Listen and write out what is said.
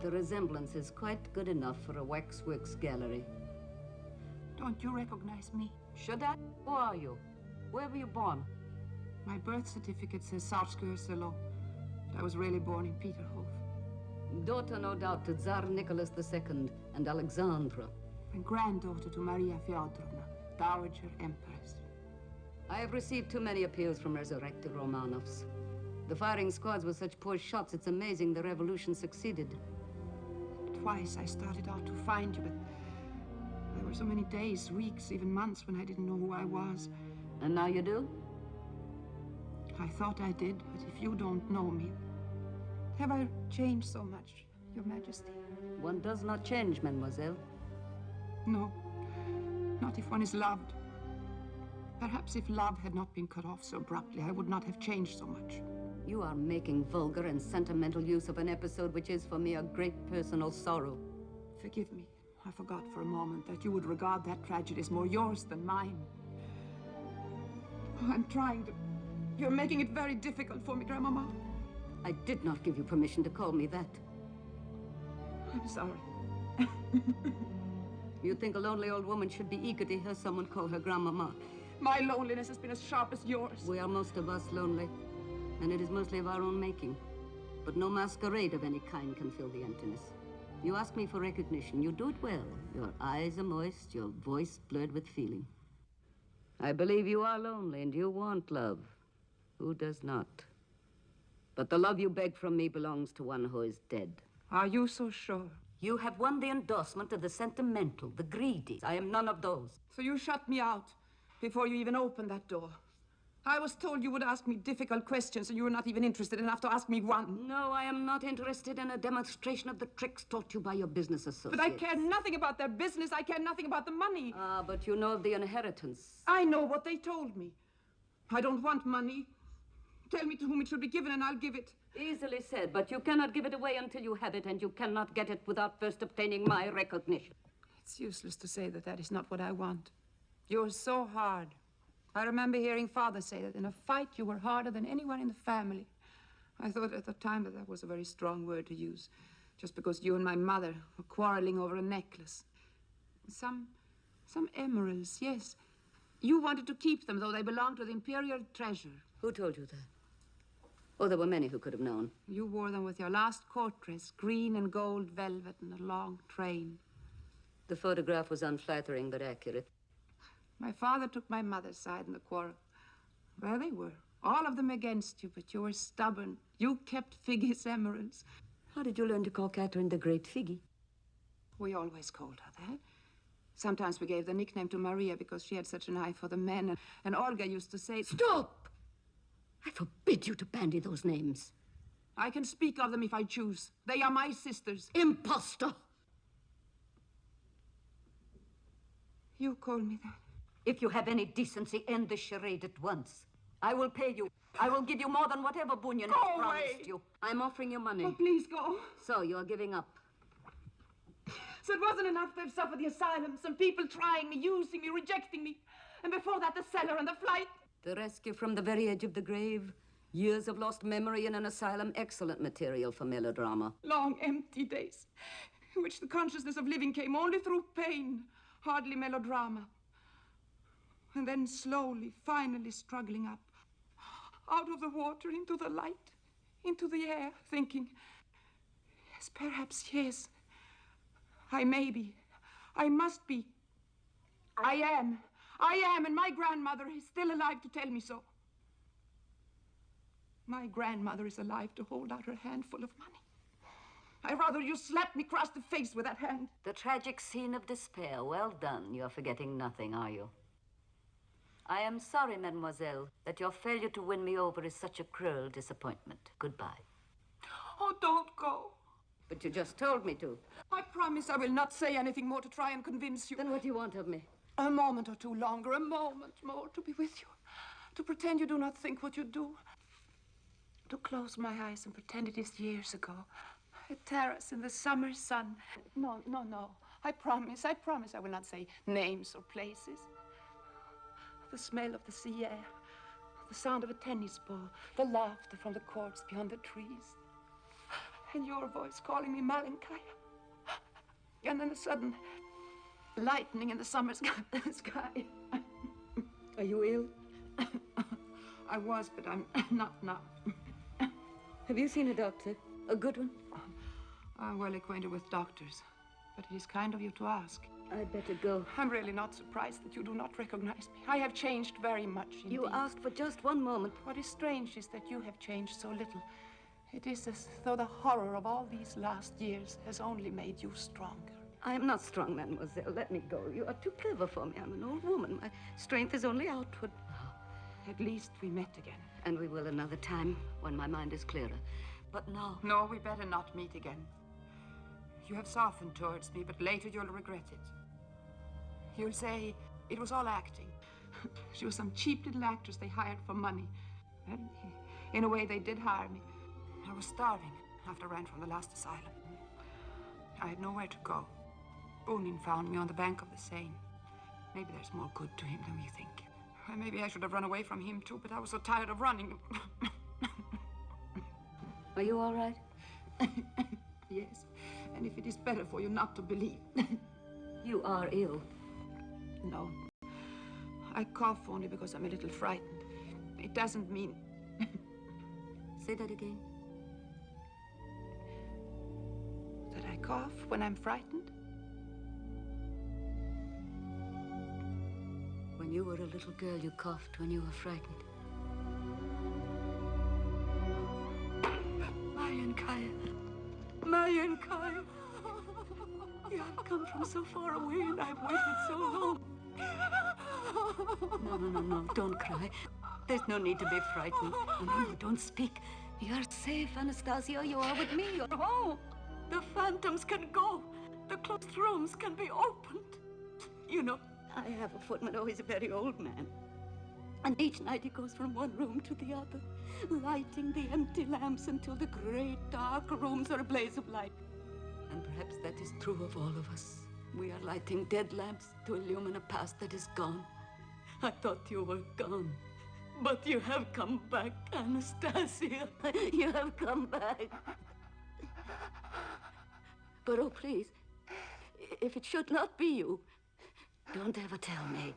the resemblance is quite good enough for a waxworks gallery. Don't you recognize me? Should I? Who are you? Where were you born? My birth certificate says Sarskoe-Selo. I was really born in Peterhof. Daughter, no doubt, to Tsar Nicholas II and Alexandra. And granddaughter to Maria Fyodorovna, Dowager Empress. I have received too many appeals from resurrected Romanovs. The firing squads were such poor shots, it's amazing the revolution succeeded. Twice I started out to find you, but there were so many days, weeks, even months when I didn't know who I was. And now you do? I thought I did, but if you don't know me... Have I changed so much, Your Majesty? One does not change, mademoiselle. No, not if one is loved. Perhaps if love had not been cut off so abruptly, I would not have changed so much. You are making vulgar and sentimental use of an episode which is for me a great personal sorrow. Forgive me. I forgot for a moment that you would regard that tragedy as more yours than mine. Oh, I'm trying to... You're making it very difficult for me, Grandmama. I did not give you permission to call me that. I'm sorry. You think a lonely old woman should be eager to hear someone call her Grandmama? My loneliness has been as sharp as yours. We are most of us lonely, and it is mostly of our own making. But no masquerade of any kind can fill the emptiness. You ask me for recognition. You do it well. Your eyes are moist, your voice blurred with feeling. I believe you are lonely and you want love. Who does not? But the love you beg from me belongs to one who is dead. Are you so sure? You have won the endorsement of the sentimental, the greedy. I am none of those. So you shut me out before you even opened that door. I was told you would ask me difficult questions, and you were not even interested enough to ask me one. No, I am not interested in a demonstration of the tricks taught you by your business associates. But I care nothing about their business. I care nothing about the money. Ah, but you know of the inheritance. I know what they told me. I don't want money. Tell me to whom it should be given, and I'll give it. Easily said, but you cannot give it away until you have it, and you cannot get it without first obtaining my recognition. It's useless to say that that is not what I want. You're so hard. I remember hearing Father say that in a fight you were harder than anyone in the family. I thought at the time that that was a very strong word to use, just because you and my mother were quarreling over a necklace. Some emeralds, yes. You wanted to keep them, though they belonged to the imperial treasure. Who told you that? Oh, there were many who could have known. You wore them with your last court dress, green and gold velvet and a long train. The photograph was unflattering but accurate. My father took my mother's side in the quarrel. Well, they were. All of them against you, but you were stubborn. You kept Figgy's emeralds. How did you learn to call Catherine the Great Figgy? We always called her that. Sometimes we gave the nickname to Maria because she had such an eye for the men. And Olga used to say... Stop! I forbid you to bandy those names. I can speak of them if I choose. They are my sisters. Imposter! You call me that? If you have any decency, end this charade at once. I will pay you. I will give you more than whatever Bunyan has promised you. I'm offering you money. Oh, please go. So, you're giving up. So it wasn't enough to have suffered the asylum, some people trying me, using me, rejecting me. And before that, the cellar and the flight. The rescue from the very edge of the grave. Years of lost memory in an asylum. Excellent material for melodrama. Long, empty days in which the consciousness of living came only through pain. Hardly melodrama. And then slowly, finally struggling up. Out of the water, into the light, into the air, thinking, yes, perhaps, yes. I may be. I must be. I am, and my grandmother is still alive to tell me so. My grandmother is alive to hold out her handful of money. I'd rather you slapped me across the face with that hand. The tragic scene of despair. Well done. You're forgetting nothing, are you? I am sorry, mademoiselle, that your failure to win me over is such a cruel disappointment. Goodbye. Oh, don't go. But you just told me to. I promise I will not say anything more to try and convince you. Then what do you want of me? A moment or two longer, a moment more to be with you. To pretend you do not think what you do. To close my eyes and pretend it is years ago. A terrace in the summer sun. No. I promise I will not say names or places. The smell of the sea air, the sound of a tennis ball, the laughter from the courts beyond the trees. and your voice calling me Malenkaya. And then the sudden lightning in the summer sky. Are you ill? I was, but I'm not now. Have you seen a doctor? A good one? I'm well acquainted with doctors, but it is kind of you to ask. I'd better go. I'm really not surprised that you do not recognize me. I have changed very much indeed. You asked for just one moment. What is strange is that you have changed so little. It is as though the horror of all these last years has only made you stronger. I am not strong, mademoiselle. Let me go. You are too clever for me. I'm an old woman. My strength is only outward. At least we met again. And we will another time, when my mind is clearer. But now... No, we better not meet again. You have softened towards me, but later you'll regret it. You'll say it was all acting. She was some cheap little actress they hired for money. And in a way, they did hire me. I was starving after I ran from the last asylum. I had nowhere to go. Bonin found me on the bank of the Seine. Maybe there's more good to him than we think. Well, maybe I should have run away from him, too, but I was so tired of running. Are you all right? Yes, and if it is better for you not to believe. You are ill. No. I cough only because I'm a little frightened. It doesn't mean... Say that again. That I cough when I'm frightened? When you were a little girl, you coughed when you were frightened. Malenkaya. Malenkaya. You have come from so far away and I've waited so long. No, don't cry. There's no need to be frightened. No, don't speak. You're safe, Anastasia. You are with me. You're home. The phantoms can go. The closed rooms can be opened. You know, I have a footman. Oh, he's a very old man. And each night he goes from one room to the other, lighting the empty lamps until the great dark rooms are a blaze of light. And perhaps that is true of all of us. We are lighting dead lamps to illumine a past that is gone. I thought you were gone. But you have come back, Anastasia. You have come back. But oh, please, if it should not be you, don't ever tell me.